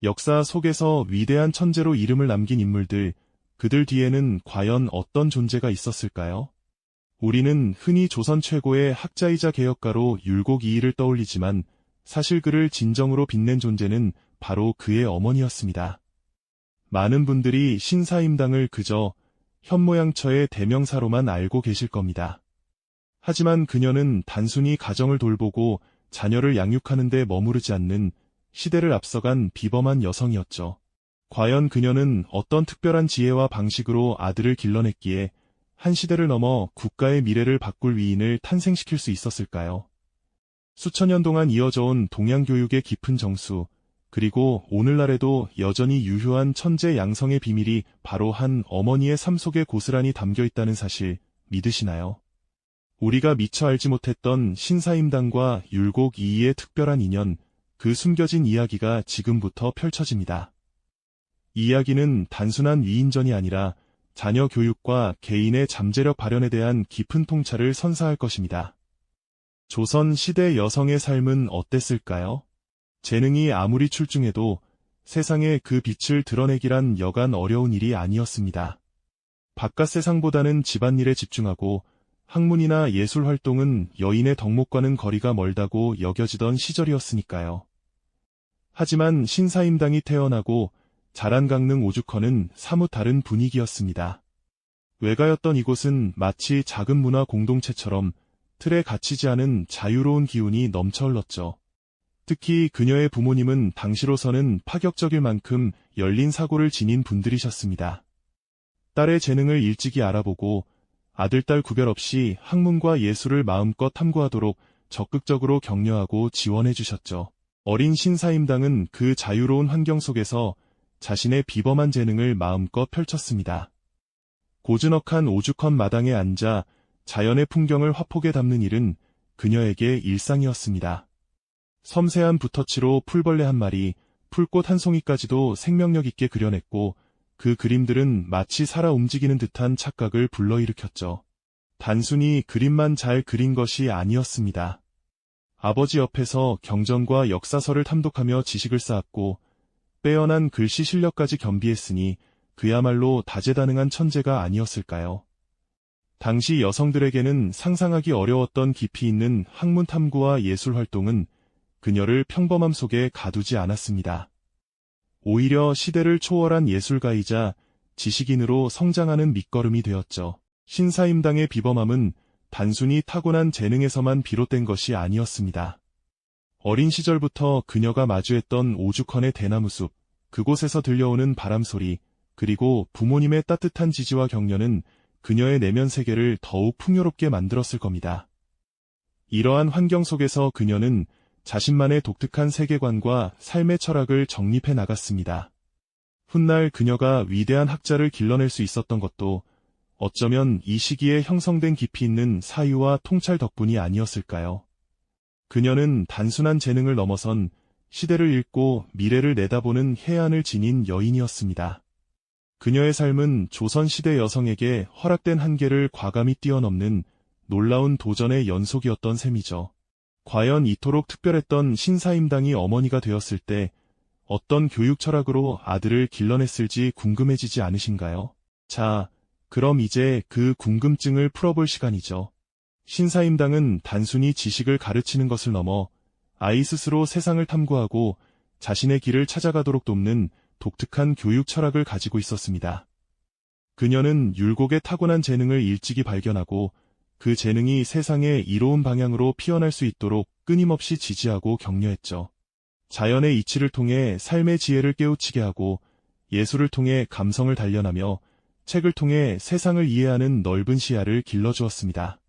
역사 속에서 위대한 천재로 이름을 남긴 인물들, 그들 뒤에는 과연 어떤 존재가 있었을까요? 우리는 흔히 조선 최고의 학자이자 개혁가로 율곡 이이를 떠올리지만 사실 그를 진정으로 빛낸 존재는 바로 그의 어머니였습니다. 많은 분들이 신사임당을 그저 현모양처의 대명사로만 알고 계실 겁니다. 하지만 그녀는 단순히 가정을 돌보고 자녀를 양육하는 데 머무르지 않는 시대를 앞서간 비범한 여성이었죠. 과연 그녀는 어떤 특별한 지혜와 방식으로 아들을 길러냈기에 한 시대를 넘어 국가의 미래를 바꿀 위인을 탄생시킬 수 있었을까요? 수천 년 동안 이어져온 동양 교육의 깊은 정수, 그리고 오늘날에도 여전히 유효한 천재 양성의 비밀이 바로 한 어머니의 삶 속에 고스란히 담겨 있다는 사실 믿으시나요? 우리가 미처 알지 못했던 신사임당과 율곡 이이의 특별한 인연, 그 숨겨진 이야기가 지금부터 펼쳐집니다. 이 이야기는 단순한 위인전이 아니라 자녀 교육과 개인의 잠재력 발현에 대한 깊은 통찰을 선사할 것입니다. 조선 시대 여성의 삶은 어땠을까요? 재능이 아무리 출중해도 세상에 그 빛을 드러내기란 여간 어려운 일이 아니었습니다. 바깥 세상보다는 집안일에 집중하고 학문이나 예술 활동은 여인의 덕목과는 거리가 멀다고 여겨지던 시절이었으니까요. 하지만 신사임당이 태어나고 자란 강릉 오죽헌은 사뭇 다른 분위기였습니다. 외가였던 이곳은 마치 작은 문화 공동체처럼 틀에 갇히지 않은 자유로운 기운이 넘쳐 흘렀죠. 특히 그녀의 부모님은 당시로서는 파격적일 만큼 열린 사고를 지닌 분들이셨습니다. 딸의 재능을 일찍이 알아보고 아들, 딸 구별 없이 학문과 예술을 마음껏 탐구하도록 적극적으로 격려하고 지원해 주셨죠. 어린 신사임당은 그 자유로운 환경 속에서 자신의 비범한 재능을 마음껏 펼쳤습니다. 고즈넉한 오죽헌 마당에 앉아 자연의 풍경을 화폭에 담는 일은 그녀에게 일상이었습니다. 섬세한 붓터치로 풀벌레 한 마리, 풀꽃 한 송이까지도 생명력 있게 그려냈고 그 그림들은 마치 살아 움직이는 듯한 착각을 불러일으켰죠. 단순히 그림만 잘 그린 것이 아니었습니다. 아버지 옆에서 경전과 역사서를 탐독하며 지식을 쌓았고 빼어난 글씨 실력까지 겸비했으니 그야말로 다재다능한 천재가 아니었을까요? 당시 여성들에게는 상상하기 어려웠던 깊이 있는 학문 탐구와 예술 활동은 그녀를 평범함 속에 가두지 않았습니다. 오히려 시대를 초월한 예술가이자 지식인으로 성장하는 밑거름이 되었죠. 신사임당의 비범함은 단순히 타고난 재능에서만 비롯된 것이 아니었습니다. 어린 시절부터 그녀가 마주했던 오죽헌의 대나무숲, 그곳에서 들려오는 바람소리, 그리고 부모님의 따뜻한 지지와 격려는 그녀의 내면 세계를 더욱 풍요롭게 만들었을 겁니다. 이러한 환경 속에서 그녀는 자신만의 독특한 세계관과 삶의 철학을 정립해 나갔습니다. 훗날 그녀가 위대한 학자를 길러낼 수 있었던 것도 어쩌면 이 시기에 형성된 깊이 있는 사유와 통찰 덕분이 아니었을까요? 그녀는 단순한 재능을 넘어선 시대를 읽고 미래를 내다보는 해안을 지닌 여인이었습니다. 그녀의 삶은 조선시대 여성에게 허락된 한계를 과감히 뛰어넘는 놀라운 도전의 연속이었던 셈이죠. 과연 이토록 특별했던 신사임당이 어머니가 되었을 때 어떤 교육 철학으로 아들을 길러냈을지 궁금해지지 않으신가요? 자, 그럼 이제 그 궁금증을 풀어볼 시간이죠. 신사임당은 단순히 지식을 가르치는 것을 넘어 아이 스스로 세상을 탐구하고 자신의 길을 찾아가도록 돕는 독특한 교육 철학을 가지고 있었습니다. 그녀는 율곡의 타고난 재능을 일찍이 발견하고 그 재능이 세상의 이로운 방향으로 피어날 수 있도록 끊임없이 지지하고 격려했죠. 자연의 이치를 통해 삶의 지혜를 깨우치게 하고 예술을 통해 감성을 단련하며 책을 통해 세상을 이해하는 넓은 시야를 길러주었습니다.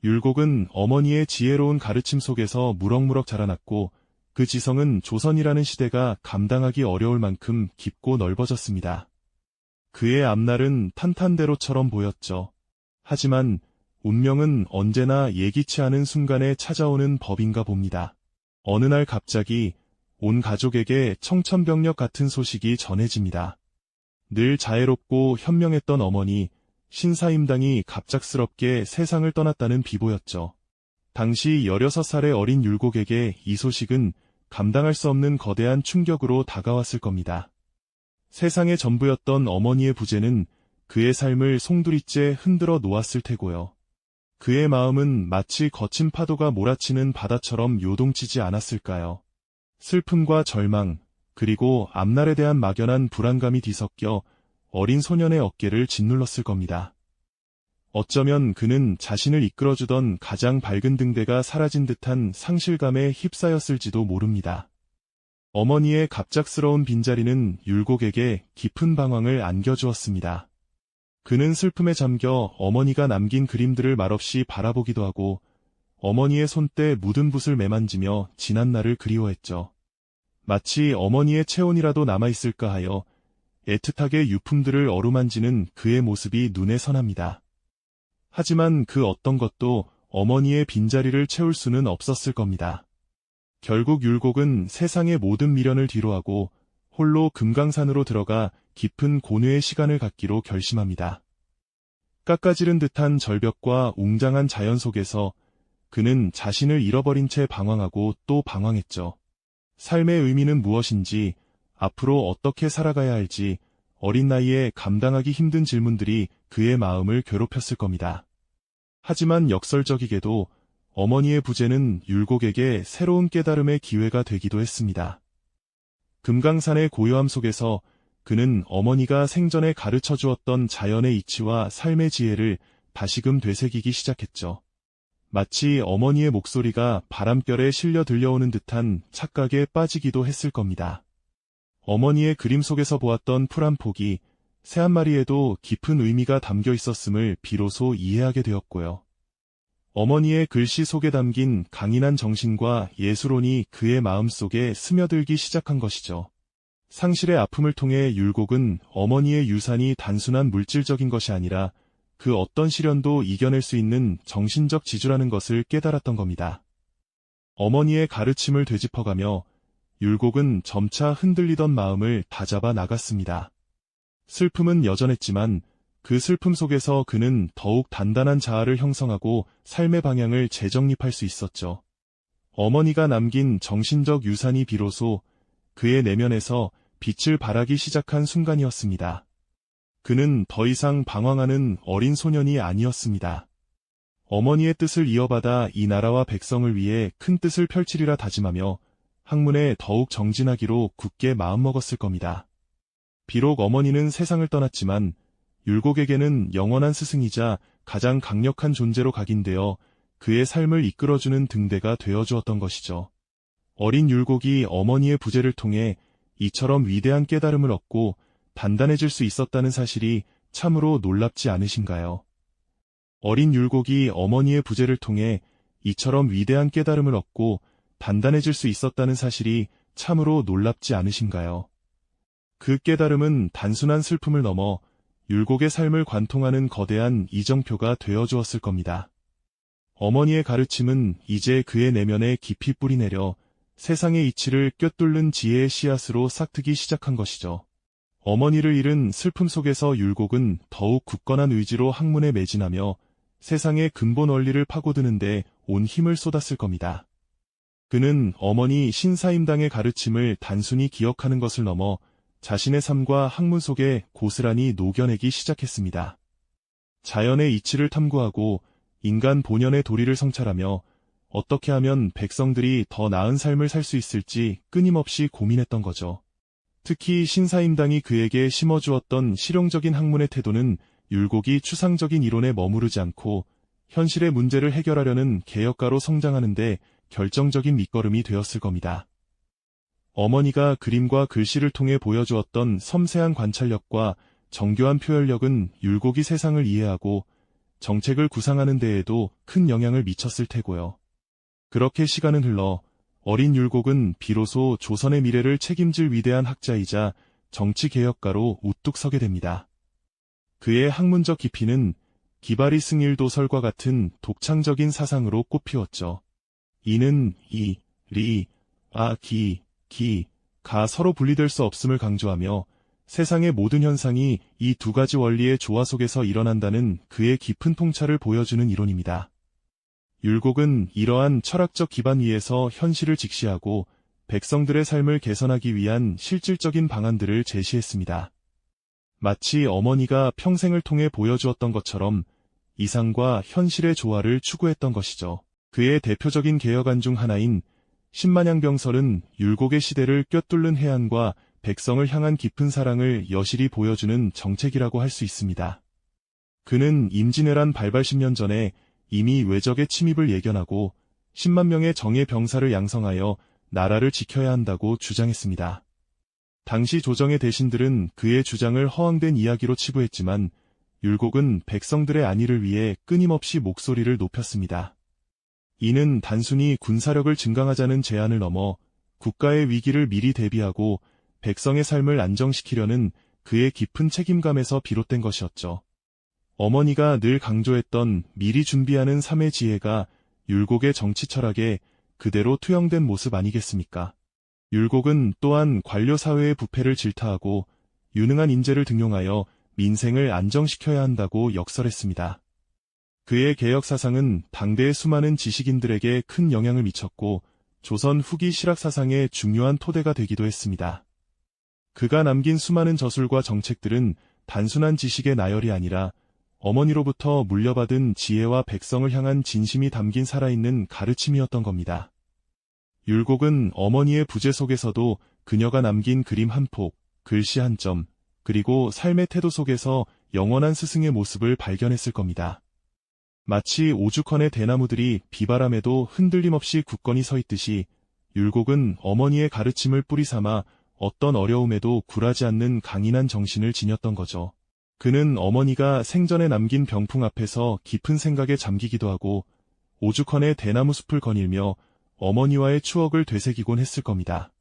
율곡은 어머니의 지혜로운 가르침 속에서 무럭무럭 자라났고 그 지성은 조선이라는 시대가 감당하기 어려울 만큼 깊고 넓어졌습니다. 그의 앞날은 탄탄대로처럼 보였죠. 하지만 운명은 언제나 예기치 않은 순간에 찾아오는 법인가 봅니다. 어느 날 갑자기 온 가족에게 청천벽력 같은 소식이 전해집니다. 늘 자애롭고 현명했던 어머니, 신사임당이 갑작스럽게 세상을 떠났다는 비보였죠. 당시 16살의 어린 율곡에게 이 소식은 감당할 수 없는 거대한 충격으로 다가왔을 겁니다. 세상의 전부였던 어머니의 부재는 그의 삶을 송두리째 흔들어 놓았을 테고요. 그의 마음은 마치 거친 파도가 몰아치는 바다처럼 요동치지 않았을까요? 슬픔과 절망, 그리고 앞날에 대한 막연한 불안감이 뒤섞여 어린 소년의 어깨를 짓눌렀을 겁니다. 어쩌면 그는 자신을 이끌어주던 가장 밝은 등대가 사라진 듯한 상실감에 휩싸였을지도 모릅니다. 어머니의 갑작스러운 빈자리는 율곡에게 깊은 방황을 안겨주었습니다. 그는 슬픔에 잠겨 어머니가 남긴 그림들을 말없이 바라보기도 하고 어머니의 손때 묻은 붓을 매만지며 지난 날을 그리워했죠. 마치 어머니의 체온이라도 남아있을까 하여 애틋하게 유품들을 어루만지는 그의 모습이 눈에 선합니다. 하지만 그 어떤 것도 어머니의 빈자리를 채울 수는 없었을 겁니다. 결국 율곡은 세상의 모든 미련을 뒤로하고 홀로 금강산으로 들어가 깊은 고뇌의 시간을 갖기로 결심합니다. 깎아지른 듯한 절벽과 웅장한 자연 속에서 그는 자신을 잃어버린 채 방황하고 또 방황했죠. 삶의 의미는 무엇인지, 앞으로 어떻게 살아가야 할지 어린 나이에 감당하기 힘든 질문들이 그의 마음을 괴롭혔을 겁니다. 하지만 역설적이게도 어머니의 부재는 율곡에게 새로운 깨달음의 기회가 되기도 했습니다. 금강산의 고요함 속에서 그는 어머니가 생전에 가르쳐 주었던 자연의 이치와 삶의 지혜를 다시금 되새기기 시작했죠. 마치 어머니의 목소리가 바람결에 실려 들려오는 듯한 착각에 빠지기도 했을 겁니다. 어머니의 그림 속에서 보았던 풀 한 폭이 새 한 마리에도 깊은 의미가 담겨 있었음을 비로소 이해하게 되었고요. 어머니의 글씨 속에 담긴 강인한 정신과 예술혼이 그의 마음속에 스며들기 시작한 것이죠. 상실의 아픔을 통해 율곡은 어머니의 유산이 단순한 물질적인 것이 아니라 그 어떤 시련도 이겨낼 수 있는 정신적 지주라는 것을 깨달았던 겁니다. 어머니의 가르침을 되짚어가며 율곡은 점차 흔들리던 마음을 다잡아 나갔습니다. 슬픔은 여전했지만 그 슬픔 속에서 그는 더욱 단단한 자아를 형성하고 삶의 방향을 재정립할 수 있었죠. 어머니가 남긴 정신적 유산이 비로소 그의 내면에서 빛을 발하기 시작한 순간이었습니다. 그는 더 이상 방황하는 어린 소년이 아니었습니다. 어머니의 뜻을 이어받아 이 나라와 백성을 위해 큰 뜻을 펼치리라 다짐하며 학문에 더욱 정진하기로 굳게 마음먹었을 겁니다. 비록 어머니는 세상을 떠났지만 율곡에게는 영원한 스승이자 가장 강력한 존재로 각인되어 그의 삶을 이끌어주는 등대가 되어주었던 것이죠. 어린 율곡이 어머니의 부재를 통해 이처럼 위대한 깨달음을 얻고 단단해질 수 있었다는 사실이 참으로 놀랍지 않으신가요? 어린 율곡이 어머니의 부재를 통해 이처럼 위대한 깨달음을 얻고 단단해질 수 있었다는 사실이 참으로 놀랍지 않으신가요? 그 깨달음은 단순한 슬픔을 넘어 율곡의 삶을 관통하는 거대한 이정표가 되어주었을 겁니다. 어머니의 가르침은 이제 그의 내면에 깊이 뿌리내려 세상의 이치를 꿰뚫는 지혜의 씨앗으로 싹트기 시작한 것이죠. 어머니를 잃은 슬픔 속에서 율곡은 더욱 굳건한 의지로 학문에 매진하며 세상의 근본 원리를 파고드는데 온 힘을 쏟았을 겁니다. 그는 어머니 신사임당의 가르침을 단순히 기억하는 것을 넘어 자신의 삶과 학문 속에 고스란히 녹여내기 시작했습니다. 자연의 이치를 탐구하고 인간 본연의 도리를 성찰하며 어떻게 하면 백성들이 더 나은 삶을 살 수 있을지 끊임없이 고민했던 거죠. 특히 신사임당이 그에게 심어주었던 실용적인 학문의 태도는 율곡이 추상적인 이론에 머무르지 않고 현실의 문제를 해결하려는 개혁가로 성장하는 데 결정적인 밑거름이 되었을 겁니다. 어머니가 그림과 글씨를 통해 보여주었던 섬세한 관찰력과 정교한 표현력은 율곡이 세상을 이해하고 정책을 구상하는 데에도 큰 영향을 미쳤을 테고요. 그렇게 시간은 흘러 어린 율곡은 비로소 조선의 미래를 책임질 위대한 학자이자 정치개혁가로 우뚝 서게 됩니다. 그의 학문적 깊이는 기바리 승일도설과 같은 독창적인 사상으로 꽃피웠죠. 이는 이, 리, 아, 가 서로 분리될 수 없음을 강조하며 세상의 모든 현상이 이 두 가지 원리의 조화 속에서 일어난다는 그의 깊은 통찰을 보여주는 이론입니다. 율곡은 이러한 철학적 기반 위에서 현실을 직시하고 백성들의 삶을 개선하기 위한 실질적인 방안들을 제시했습니다. 마치 어머니가 평생을 통해 보여주었던 것처럼 이상과 현실의 조화를 추구했던 것이죠. 그의 대표적인 개혁안 중 하나인 신만양병설은 율곡의 시대를 꿰뚫는 해안과 백성을 향한 깊은 사랑을 여실히 보여주는 정책이라고 할 수 있습니다. 그는 임진왜란 발발 10년 전에 이미 외적의 침입을 예견하고 10만 명의 정예 병사를 양성하여 나라를 지켜야 한다고 주장했습니다. 당시 조정의 대신들은 그의 주장을 허황된 이야기로 치부했지만 율곡은 백성들의 안위를 위해 끊임없이 목소리를 높였습니다. 이는 단순히 군사력을 증강하자는 제안을 넘어 국가의 위기를 미리 대비하고 백성의 삶을 안정시키려는 그의 깊은 책임감에서 비롯된 것이었죠. 어머니가 늘 강조했던 미리 준비하는 삶의 지혜가 율곡의 정치 철학에 그대로 투영된 모습 아니겠습니까? 율곡은 또한 관료 사회의 부패를 질타하고 유능한 인재를 등용하여 민생을 안정시켜야 한다고 역설했습니다. 그의 개혁 사상은 당대의 수많은 지식인들에게 큰 영향을 미쳤고 조선 후기 실학 사상의 중요한 토대가 되기도 했습니다. 그가 남긴 수많은 저술과 정책들은 단순한 지식의 나열이 아니라 어머니로부터 물려받은 지혜와 백성을 향한 진심이 담긴 살아있는 가르침이었던 겁니다. 율곡은 어머니의 부재 속에서도 그녀가 남긴 그림 한 폭, 글씨 한 점, 그리고 삶의 태도 속에서 영원한 스승의 모습을 발견했을 겁니다. 마치 오죽헌의 대나무들이 비바람에도 흔들림 없이 굳건히 서 있듯이 율곡은 어머니의 가르침을 뿌리 삼아 어떤 어려움에도 굴하지 않는 강인한 정신을 지녔던 거죠. 그는 어머니가 생전에 남긴 병풍 앞에서 깊은 생각에 잠기기도 하고 오죽헌의 대나무 숲을 거닐며 어머니와의 추억을 되새기곤 했을 겁니다.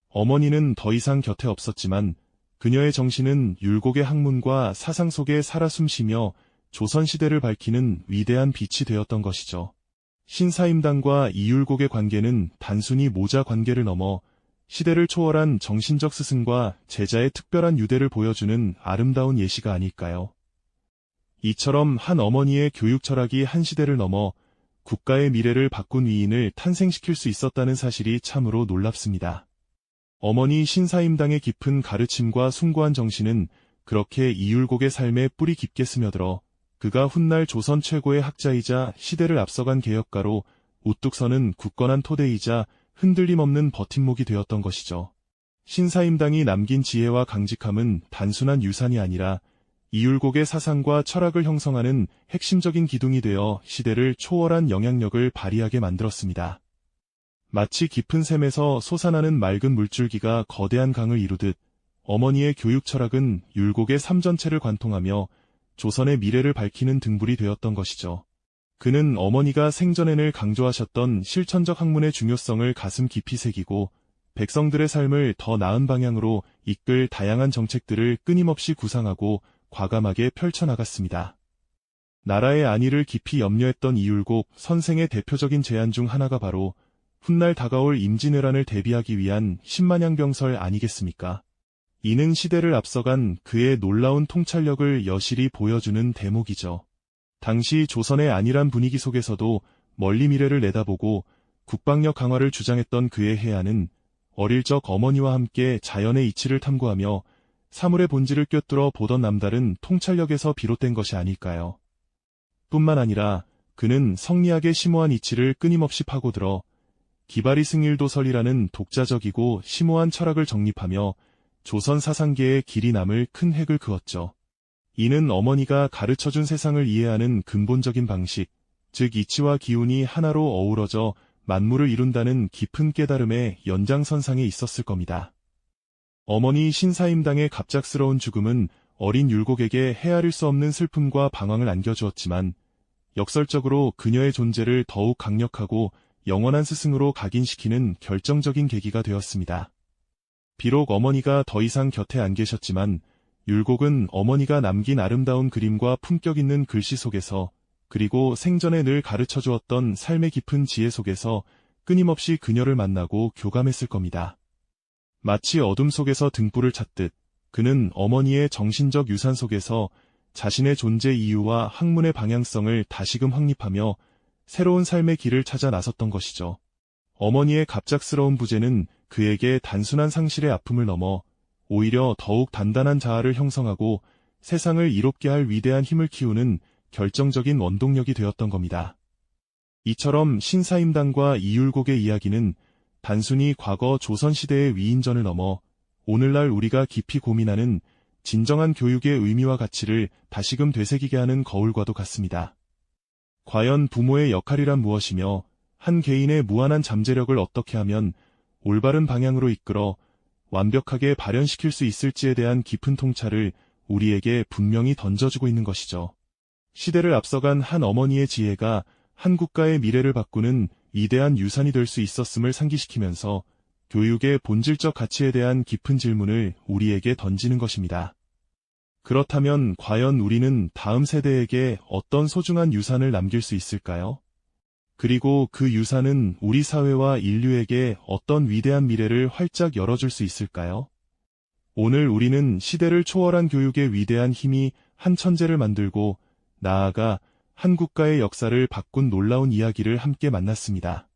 어머니는 더 이상 곁에 없었지만 그녀의 정신은 율곡의 학문과 사상 속에 살아 숨쉬며 조선시대를 밝히는 위대한 빛이 되었던 것이죠. 신사임당과 이율곡의 관계는 단순히 모자 관계를 넘어 시대를 초월한 정신적 스승과 제자의 특별한 유대를 보여주는 아름다운 예시가 아닐까요? 이처럼 한 어머니의 교육 철학이 한 시대를 넘어 국가의 미래를 바꾼 위인을 탄생시킬 수 있었다는 사실이 참으로 놀랍습니다. 어머니 신사임당의 깊은 가르침과 숭고한 정신은 그렇게 이율곡의 삶에 뿌리 깊게 스며들어 그가 훗날 조선 최고의 학자이자 시대를 앞서간 개혁가로 우뚝 서는 굳건한 토대이자 흔들림 없는 버팀목이 되었던 것이죠. 신사임당이 남긴 지혜와 강직함은 단순한 유산이 아니라 이율곡의 사상과 철학을 형성하는 핵심적인 기둥이 되어 시대를 초월한 영향력을 발휘하게 만들었습니다. 마치 깊은 샘에서 솟아나는 맑은 물줄기가 거대한 강을 이루듯 어머니의 교육 철학은 율곡의 삶 전체를 관통하며 조선의 미래를 밝히는 등불이 되었던 것이죠. 그는 어머니가 생전에 강조하셨던 실천적 학문의 중요성을 가슴 깊이 새기고 백성들의 삶을 더 나은 방향으로 이끌 다양한 정책들을 끊임없이 구상하고 과감하게 펼쳐나갔습니다. 나라의 안위를 깊이 염려했던 이율곡 선생의 대표적인 제안 중 하나가 바로 훗날 다가올 임진왜란을 대비하기 위한 신만양병설 아니겠습니까? 이는 시대를 앞서간 그의 놀라운 통찰력을 여실히 보여주는 대목이죠. 당시 조선의 안일한 분위기 속에서도 멀리 미래를 내다보고 국방력 강화를 주장했던 그의 해안은 어릴 적 어머니와 함께 자연의 이치를 탐구하며 사물의 본질을 꿰뚫어 보던 남다른 통찰력에서 비롯된 것이 아닐까요? 뿐만 아니라 그는 성리학의 심오한 이치를 끊임없이 파고들어 기바리 승일도설이라는 독자적이고 심오한 철학을 정립하며 조선 사상계에 길이 남을 큰 획을 그었죠. 이는 어머니가 가르쳐준 세상을 이해하는 근본적인 방식, 즉 이치와 기운이 하나로 어우러져 만물을 이룬다는 깊은 깨달음의 연장선상에 있었을 겁니다. 어머니 신사임당의 갑작스러운 죽음은 어린 율곡에게 헤아릴 수 없는 슬픔과 방황을 안겨주었지만 역설적으로 그녀의 존재를 더욱 강력하고 영원한 스승으로 각인시키는 결정적인 계기가 되었습니다. 비록 어머니가 더 이상 곁에 안 계셨지만 율곡은 어머니가 남긴 아름다운 그림과 품격 있는 글씨 속에서 그리고 생전에 늘 가르쳐 주었던 삶의 깊은 지혜 속에서 끊임없이 그녀를 만나고 교감했을 겁니다. 마치 어둠 속에서 등불을 찾듯 그는 어머니의 정신적 유산 속에서 자신의 존재 이유와 학문의 방향성을 다시금 확립하며 새로운 삶의 길을 찾아 나섰던 것이죠. 어머니의 갑작스러운 부재는 그에게 단순한 상실의 아픔을 넘어 오히려 더욱 단단한 자아를 형성하고 세상을 이롭게 할 위대한 힘을 키우는 결정적인 원동력이 되었던 겁니다. 이처럼 신사임당과 이율곡의 이야기는 단순히 과거 조선시대의 위인전을 넘어 오늘날 우리가 깊이 고민하는 진정한 교육의 의미와 가치를 다시금 되새기게 하는 거울과도 같습니다. 과연 부모의 역할이란 무엇이며 한 개인의 무한한 잠재력을 어떻게 하면 올바른 방향으로 이끌어 완벽하게 발현시킬 수 있을지에 대한 깊은 통찰을 우리에게 분명히 던져주고 있는 것이죠. 시대를 앞서간 한 어머니의 지혜가 한 국가의 미래를 바꾸는 위대한 유산이 될 수 있었음을 상기시키면서 교육의 본질적 가치에 대한 깊은 질문을 우리에게 던지는 것입니다. 그렇다면 과연 우리는 다음 세대에게 어떤 소중한 유산을 남길 수 있을까요? 그리고 그 유산은 우리 사회와 인류에게 어떤 위대한 미래를 활짝 열어줄 수 있을까요? 오늘 우리는 시대를 초월한 교육의 위대한 힘이 한 천재를 만들고 나아가 한 국가의 역사를 바꾼 놀라운 이야기를 함께 만났습니다.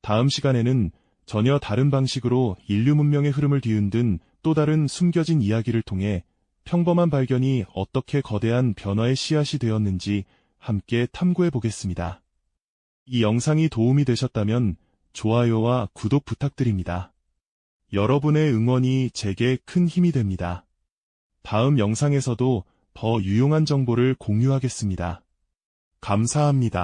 다음 시간에는 전혀 다른 방식으로 인류 문명의 흐름을 뒤흔든 또 다른 숨겨진 이야기를 통해 평범한 발견이 어떻게 거대한 변화의 씨앗이 되었는지 함께 탐구해 보겠습니다. 이 영상이 도움이 되셨다면 좋아요와 구독 부탁드립니다. 여러분의 응원이 제게 큰 힘이 됩니다. 다음 영상에서도 더 유용한 정보를 공유하겠습니다. 감사합니다.